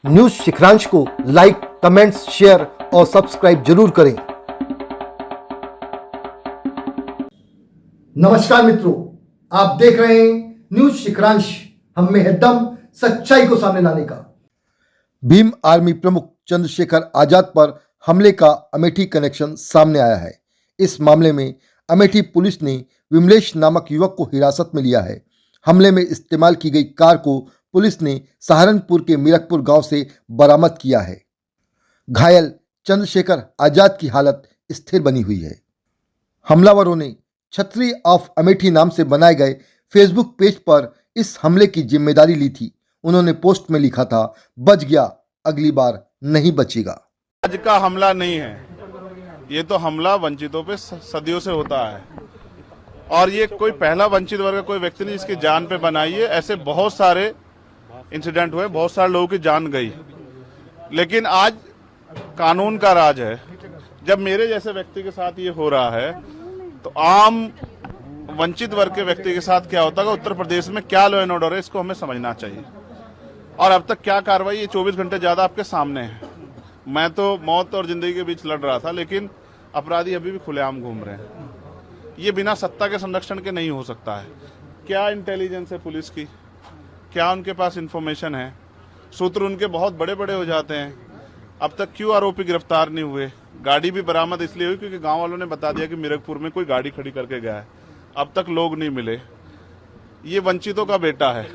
News शिखरांश को like, comments, share और subscribe जरूर करें। नमस्कार मित्रों, आप देख रहे हैं न्यूज शिखरांश। हम में है दम सच्चाई को सामने लाने का। भीम आर्मी प्रमुख चंद्रशेखर आजाद पर हमले का अमेठी कनेक्शन सामने आया है। इस मामले में अमेठी पुलिस ने विमलेश नामक युवक को हिरासत में लिया है। हमले में इस्तेमाल की गई कार को पुलिस ने सहारनपुर के मीरकपुर गांव से बरामद किया है। घायल चंद्रशेखर आजाद की हालत स्थिर बनी हुई है। हमलावरों ने छतरी ऑफ अमेठी नाम से बनाए गए फेसबुक पेज पर इस हमले की जिम्मेदारी ली थी। उन्होंने पोस्ट में लिखा था, बच गया, अगली बार नहीं बचेगा। आज का हमला नहीं है, ये तो हमला वंचितों पे सदियों से होता है और ये कोई पहला वंचित वर्ग का कोई व्यक्ति नहीं जिसकी जान पे बनाई है। ऐसे बहुत सारे इंसिडेंट हुए, बहुत सारे लोगों की जान गई, लेकिन आज कानून का राज है। जब मेरे जैसे व्यक्ति के साथ ये हो रहा है तो आम वंचित वर्ग के व्यक्ति के साथ क्या होता है, उत्तर प्रदेश में क्या लॉ एंड ऑर्डर है, इसको हमें समझना चाहिए। और अब तक क्या कार्रवाई, ये 24 घंटे ज्यादा आपके सामने है। मैं तो मौत और जिंदगी के बीच लड़ रहा था, लेकिन अपराधी अभी भी खुलेआम घूम रहे हैं। ये बिना सत्ता के संरक्षण के नहीं हो सकता है। क्या इंटेलिजेंस है पुलिस की, क्या उनके पास इंफॉर्मेशन है, सूत्र उनके बहुत बड़े बड़े हो जाते हैं। अब तक क्यों आरोपी गिरफ्तार नहीं हुए? गाड़ी भी बरामद इसलिए हुई क्योंकि गांव वालों ने बता दिया कि मीरकपुर में कोई गाड़ी खड़ी करके गया है। अब तक लोग नहीं मिले। ये वंचितों का बेटा है,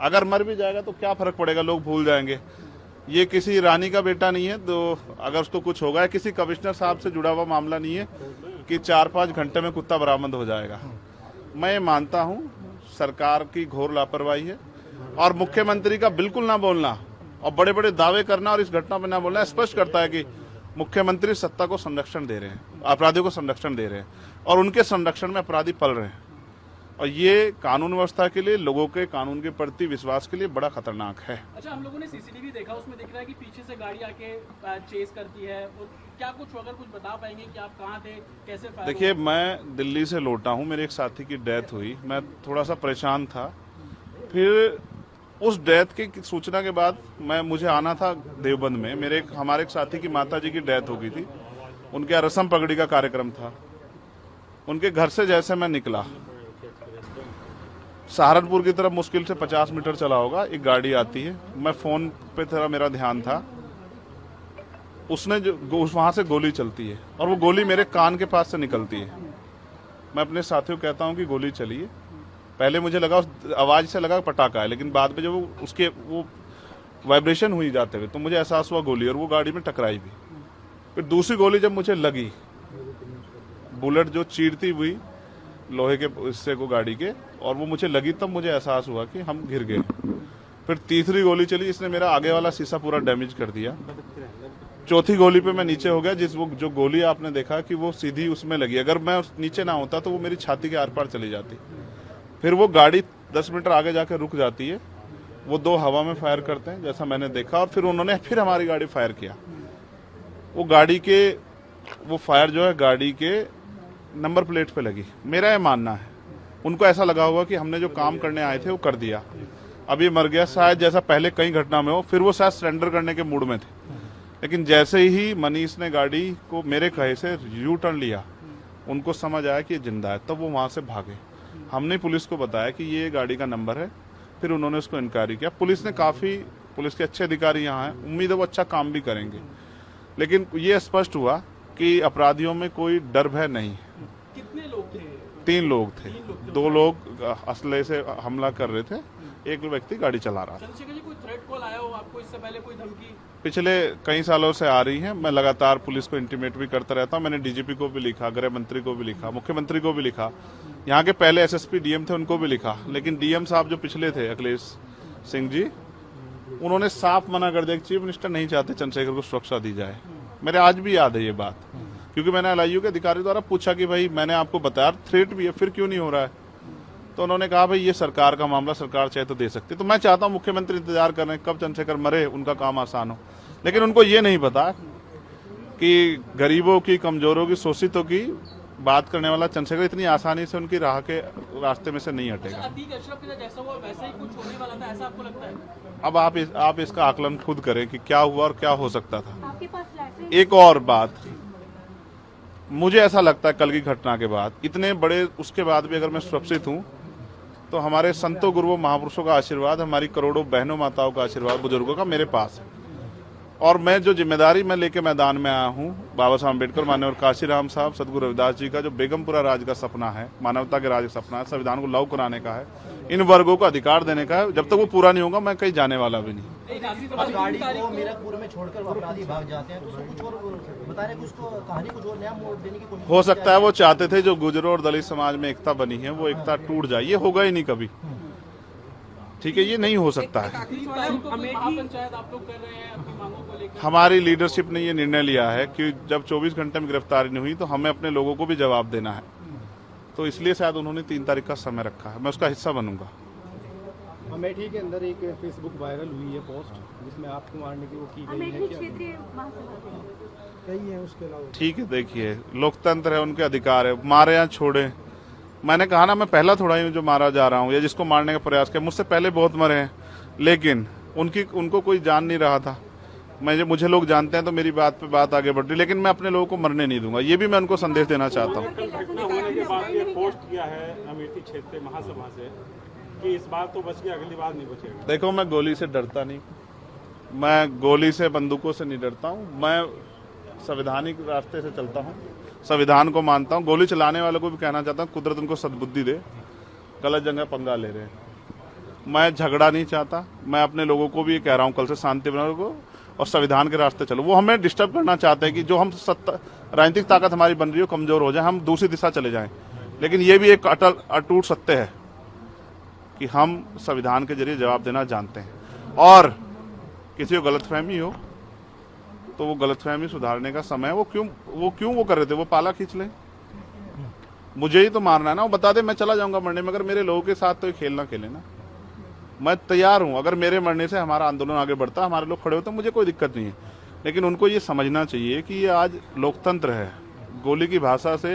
अगर मर भी जाएगा तो क्या फर्क पड़ेगा, लोग भूल जाएंगे। ये किसी रानी का बेटा नहीं है, तो अगर उसको कुछ होगा, किसी कमिश्नर साहब से जुड़ा हुआ मामला नहीं है कि 4-5 घंटे में कुत्ता बरामद हो जाएगा। मैं ये मानता हूं सरकार की घोर लापरवाही है और मुख्यमंत्री का बिल्कुल ना बोलना और बड़े बड़े दावे करना और इस घटना पर ना बोलना स्पष्ट करता है कि मुख्यमंत्री सत्ता को संरक्षण दे रहे हैं, अपराधियों को संरक्षण दे रहे हैं और उनके संरक्षण में अपराधी पल रहे हैं। और ये कानून व्यवस्था के लिए, लोगों के कानून के प्रति विश्वास के लिए बड़ा खतरनाक है। अच्छा, हम लोगों ने सीसीटीवी देखा, उसमें दिख रहा है कि पीछे से गाड़ी आके चेस करती है। और क्या कुछ अगर कुछ बता पाएंगे कि आप कहाँ थे, कैसे फायर? देखिए, मैं दिल्ली से लौटा हूँ, मेरे एक साथी की डेथ हुई, मैं थोड़ा सा परेशान था। फिर उस डेथ की सूचना के बाद मुझे आना था देवबंद में। हमारे एक साथी की माता जी की डेथ हो गई थी, उनके यहाँ रस्म पगड़ी का कार्यक्रम था। उनके घर से जैसे मैं निकला, सहारनपुर की तरफ मुश्किल से 50 मीटर चला होगा, एक गाड़ी आती है। मैं फोन पे था, मेरा ध्यान था, उसने जो वहां से गोली चलती है और वो गोली मेरे कान के पास से निकलती है। मैं अपने साथियों को कहता हूं कि गोली चली है। पहले मुझे लगा, उस आवाज से लगा पटाखा है, लेकिन बाद में जब वो वाइब्रेशन हुई जाते हुए तो मुझे एहसास हुआ गोली, और वो गाड़ी में टकराई भी। फिर दूसरी गोली जब मुझे लगी, बुलेट जो चीरती हुई लोहे के हिस्से को गाड़ी के, और वो मुझे लगी, तब मुझे एहसास हुआ कि हम गिर गए। फिर तीसरी गोली चली, इसने मेरा आगे वाला शीशा पूरा डैमेज कर दिया। चौथी गोली पे मैं नीचे हो गया, जो गोली आपने देखा कि वो सीधी उसमें लगी। अगर मैं नीचे ना होता तो वो मेरी छाती के आर पार चली जाती। फिर वो गाड़ी 10 मीटर आगे जाकर रुक जाती है। वो 2 हवा में फायर करते हैं जैसा मैंने देखा, और फिर उन्होंने फिर हमारी गाड़ी फायर किया। वो फायर जो है गाड़ी के नंबर प्लेट पे लगी। मेरा ये मानना है उनको ऐसा लगा होगा कि हमने जो काम करने आए थे वो कर दिया, अब ये मर गया, शायद जैसा पहले कई घटना में हो। फिर वो शायद सरेंडर करने के मूड में थे, लेकिन जैसे ही मनीष ने गाड़ी को मेरे कहे से यू टर्न लिया, उनको समझ आया कि ये जिंदा है, तब वो वहां से भागे। हमने पुलिस को बताया कि ये गाड़ी का नंबर है, फिर उन्होंने उसको इंक्वायरी किया। पुलिस के अच्छे अधिकारी यहाँ हैं, उम्मीद है वो अच्छा काम भी करेंगे। लेकिन ये स्पष्ट हुआ कि अपराधियों में कोई डर भय नहीं है। कितने लोग थे? 3 लोग थे। 2 लोग असले से हमला कर रहे थे, एक व्यक्ति गाड़ी चला रहा था। चंद्रशेखर जी, कोई थ्रेट कॉल आया हो आपको इससे पहले, कोई धमकी? पिछले कई सालों से आ रही है। मैं लगातार पुलिस को इंटीमेट भी करता रहता हूँ। मैंने डीजीपी को भी लिखा, गृह मंत्री को भी लिखा, मुख्यमंत्री को भी लिखा, यहाँ के पहले एसएसपी डीएम थे उनको भी लिखा। लेकिन डीएम साहब जो पिछले थे, अखिलेश सिंह जी, उन्होंने साफ मना कर दिया कि चीफ मिनिस्टर नहीं चाहते चंद्रशेखर को सुरक्षा दी जाए। मेरे आज भी याद है ये बात, क्योंकि मैंने एलआईयू के अधिकारी द्वारा पूछा कि भाई मैंने आपको बताया थ्रेट भी है, फिर क्यों नहीं हो रहा है? तो उन्होंने कहा भाई ये सरकार का मामला, सरकार चाहे तो दे सकती। तो मैं चाहता हूं मुख्यमंत्री इंतजार कर रहे हैं कब चंद्रशेखर मरे, उनका काम आसान हो। लेकिन उनको ये नहीं पता कि गरीबों की, कमजोरों की, शोषितों की बात करने वाला चंद्रशेखर इतनी आसानी से उनकी राह के रास्ते में से नहीं हटेगा। अतीक अशरफ के साथ जैसा हुआ वैसा ही कुछ होने वाला था, ऐसा आपको लगता है? अब आप इसका आकलन खुद करें कि क्या हुआ और क्या हो सकता था। आपके पास लेटर एक और बात, मुझे ऐसा लगता है कल की घटना के बाद, इतने बड़े उसके बाद भी अगर मैं सुरक्षित हूं तो हमारे संतों गुरुओं महापुरुषों का आशीर्वाद, हमारी करोड़ों बहनों माताओं का आशीर्वाद, बुजुर्गों का मेरे पास है। और मैं जो जिम्मेदारी मैं लेके मैदान में आया हूं, बाबा साहब अम्बेडकर, माननीय काशीराम साहब, सदगुरु रविदास जी का जो बेगमपुरा राज का सपना है, मानवता के राज का सपना है, संविधान को लागू कराने का है, इन वर्गों को अधिकार देने का है, जब तक वो पूरा नहीं होगा मैं कहीं जाने वाला भी नहीं। एक आखिरी अब सवाल, गाड़ी 3 तारीख को को मीरपुर में छोड़कर वो अपराधी भाग जाते हैं, तो उसको कुछ और बता रहे हैं, कुछ को कहानी कुछ और नया मोड़ देने की कोशिश हो सकता है वो चाहते थे जो गुजरों और दलित समाज में एकता बनी है वो एकता टूट जाए, ये होगा ही नहीं कभी। ठीक है, ये नहीं हो सकता है। 3 तारीख को महापंचायत आप लोग कर रहे हैं अपनी मांगों को लेकर। हमारी लीडरशिप ने ये निर्णय लिया है कि जब 24 घंटे में गिरफ्तारी नहीं हुई तो हमें अपने लोगों को भी जवाब देना है, तो इसलिए शायद उन्होंने 3 तारीख का समय रखा है, मैं उसका हिस्सा बनूंगा। अमेठी के अंदर एक फेसबुक वायरल हुई है पोस्ट जिसमें आपको मारने की वो की गई अमेठी है, क्या क्षेत्रीय महासभा कई है उसके अलावा? ठीक है, देखिए लोकतंत्र है, उनके अधिकार है, मारे या छोड़े। मैंने कहा ना, मैं पहला थोड़ा ही हूं जो मारा जा रहा हूं या जिसको मारने का प्रयास किया, मुझसे पहले बहुत मरे हैं, लेकिन उनको कोई जान नहीं रहा था। मुझे लोग जानते हैं तो मेरी बात पे बात आगे बढ़ रही, लेकिन मैं अपने लोगों को मरने नहीं दूंगा, ये भी मैं उनको संदेश देना चाहता हूँ। घटना होने के बाद ये पोस्ट किया है अमेठी क्षेत्रीय महासभा से कि इस बार तो बच गया, अगली बार नहीं बचेगा। देखो, मैं गोली से डरता नहीं, मैं गोली से बंदूकों से नहीं डरता हूँ, मैं संवैधानिक रास्ते से चलता हूँ, संविधान को मानता हूँ। गोली चलाने वालों को भी कहना चाहता हूँ कुदरत उनको सद्बुद्धि दे, गलत जगह पंगा ले रहे हैं। मैं झगड़ा नहीं चाहता, मैं अपने लोगों को भी ये कह रहा हूँ कल से शांति बनाओ को और संविधान के रास्ते चलो। वो हमें डिस्टर्ब करना चाहते हैं कि जो हम राजनीतिक ताकत हमारी बन रही हो कमजोर हो जाए, हम दूसरी दिशा चले जाएं, लेकिन ये भी एक अटूट सत्य है कि हम संविधान के जरिए जवाब देना जानते हैं। और किसी को गलतफहमी हो तो वो गलतफहमी सुधारने का समय है। वो क्यों वो कर रहे थे, वो पाला खींच लें, मुझे ही तो मारना है ना, वो बता दे मैं चला जाऊंगा मरने में, अगर मेरे लोगों के साथ तो ये खेल ना खेले ना। मैं तैयार हूं, अगर मेरे मरने से हमारा आंदोलन आगे बढ़ता, हमारे लोग खड़े होते, मुझे कोई दिक्कत नहीं है, लेकिन उनको ये समझना चाहिए कि ये आज लोकतंत्र है। गोली की भाषा से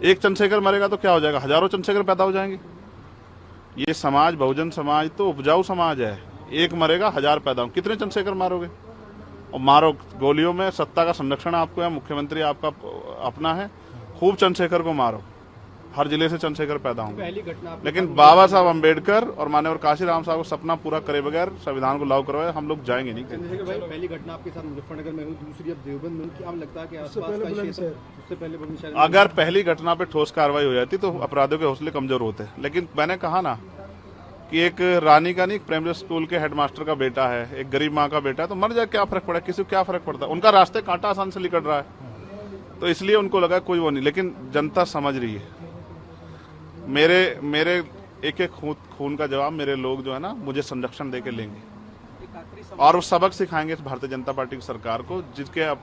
एक चंद्रशेखर मरेगा तो क्या हो जाएगा, हजारों चंद्रशेखर पैदा हो जाएंगे। ये समाज, बहुजन समाज तो उपजाऊ समाज है, एक मरेगा 1000 पैदा हो, कितने चंद्रशेखर मारोगे? और मारो गोलियों में, सत्ता का संरक्षण आपको है, मुख्यमंत्री आपका अपना है, खूब चंद्रशेखर को मारो, हर जिले से चंद्रशेखर पैदा होंगे। पहली घटना आपके लेकिन बाबा साहब अम्बेडकर और माननीय काशीराम साहब को सपना पूरा करे बगैर संविधान को लागू करवाए हम लोग जाएंगे नहीं। चंद्रशेखर भाई, पहली घटना आपके साथ मुजफ्फरनगर में हुई, दूसरी अब देवबंद में हुई, क्या लगता है कि आसपास का क्षेत्र, उससे पहले बुलंदशहर में? अगर पहली घटना पे ठोस कार्रवाई हो जाती तो अपराधियों के हौसले कमजोर होते, लेकिन मैंने कहा ना कि एक रानी का नहीं, प्राइमरी स्कूल के हेडमास्टर का बेटा है, एक गरीब माँ का बेटा है, तो मर जाए क्या फर्क पड़ा, किसी को क्या फर्क पड़ता है? उनका रास्ते कांटा आसान से निकल रहा है, तो इसलिए उनको लगा कोई वो नहीं, लेकिन जनता समझ रही है। मेरे एक एक खून का जवाब मेरे लोग जो है ना मुझे संरक्षण देके लेंगे और वो सबक सिखाएंगे इस भारतीय जनता पार्टी की सरकार को, जिसके अब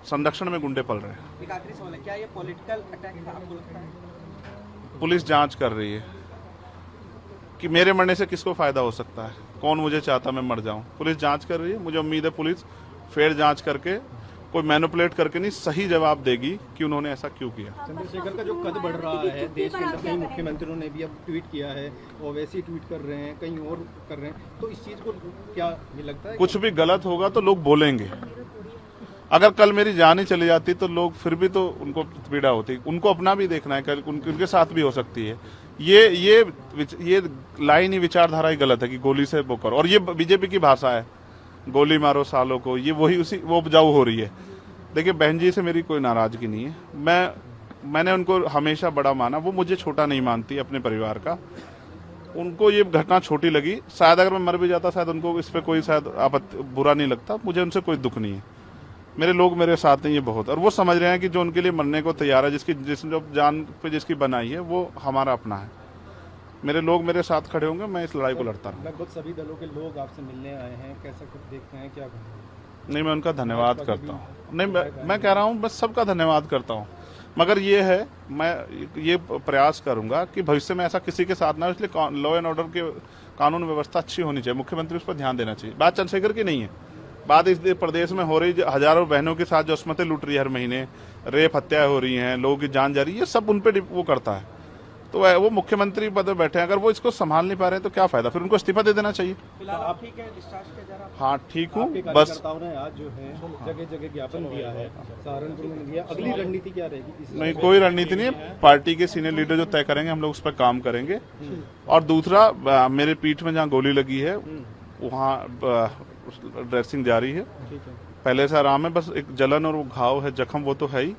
संरक्षण में गुंडे पल रहे हैं। एक आखिरी सवाल है, क्या ये पॉलिटिकल अटैक था आपको लगता है? पुलिस जांच कर रही है कि मेरे मरने से किसको फायदा हो सकता है, कौन मुझे चाहता मैं मर जाऊं। पुलिस जांच कर रही है, मुझे उम्मीद है पुलिस फेयर जांच करके, कोई मैनिपुलेट करके नहीं, सही जवाब देगी कि उन्होंने ऐसा क्यों किया। चंद्रशेखर का जो कद बढ़ रहा है देश के अंदर, कई मुख्यमंत्रियों ने भी अब ट्वीट किया है, ओवैसी ट्वीट कर रहे हैं, कहीं और कर रहे हैं, तो इस चीज को क्या ये लगता है? कुछ भी गलत होगा तो लोग बोलेंगे। अगर कल मेरी जान ही चली जाती तो लोग फिर भी तो उनको पीड़ा होती, उनको अपना भी देखना है, कल उनके साथ भी हो सकती है। ये लाइन ही, विचारधारा ही गलत है कि गोली से वो करो, और ये बीजेपी की भाषा है, गोली मारो सालों को, ये वो उपजाऊ हो रही है। देखिए, बहन जी से मेरी कोई नाराजगी नहीं है, मैंने उनको हमेशा बड़ा माना, वो मुझे छोटा नहीं मानती अपने परिवार का। उनको ये घटना छोटी लगी, शायद अगर मैं मर भी जाता शायद उनको इस पे कोई शायद बुरा नहीं लगता, मुझे उनसे कोई दुख नहीं है। मेरे लोग मेरे साथ हैं, ये बहुत, और वो समझ रहे हैं कि जो उनके लिए मरने को तैयार है, जो जान पे जिसकी बनाई है, वो हमारा अपना है। मेरे लोग मेरे साथ खड़े होंगे, मैं इस लड़ाई को लड़ता रहूंगा। लगभग सभी दलों के लोग आपसे मिलने आए हैं, कैसा कुछ देखते हैं, क्या कहेंगे? नहीं, मैं उनका धन्यवाद करता हूँ, नहीं मैं कह रहा हूँ बस सबका धन्यवाद करता हूँ, मगर ये है मैं ये प्रयास करूंगा कि भविष्य में ऐसा किसी के साथ ना हो, इसलिए लॉ एंड ऑर्डर के कानून व्यवस्था अच्छी होनी चाहिए, मुख्यमंत्री उस पर ध्यान देना चाहिए। बात चंद्रशेखर की नहीं है, बात इस प्रदेश में हो रही हजारों बहनों के साथ जो असमतें लूट रही है हर महीने, रेप हत्याएं हो रही हैं, लोगों की जान जा रही है, ये सब उन पे वो करता है। तो वो मुख्यमंत्री पद पे बैठे हैं, अगर वो इसको संभाल नहीं पा रहे हैं तो क्या फायदा, फिर उनको इस्तीफा दे देना चाहिए। फिलहाल आप ठीक है, डिस्चार्ज किया जा रहा है? हाँ ठीक हूँ, आपके बस कार्यकर्ताओं ने आज जो है जगह जगह ज्ञापन दिया है, सहारनपुर में दिया, अगली रणनीति क्या रहेगी? नहीं, कोई रणनीति नहीं है, पार्टी के सीनियर लीडर जो तय करेंगे हम लोग उस पर काम करेंगे। और दूसरा, मेरे पीठ में जहाँ गोली लगी है वहाँ ड्रेसिंग जारी है, पहले से आराम है, बस एक जलन और वो घाव है, जख्म वो तो है ही।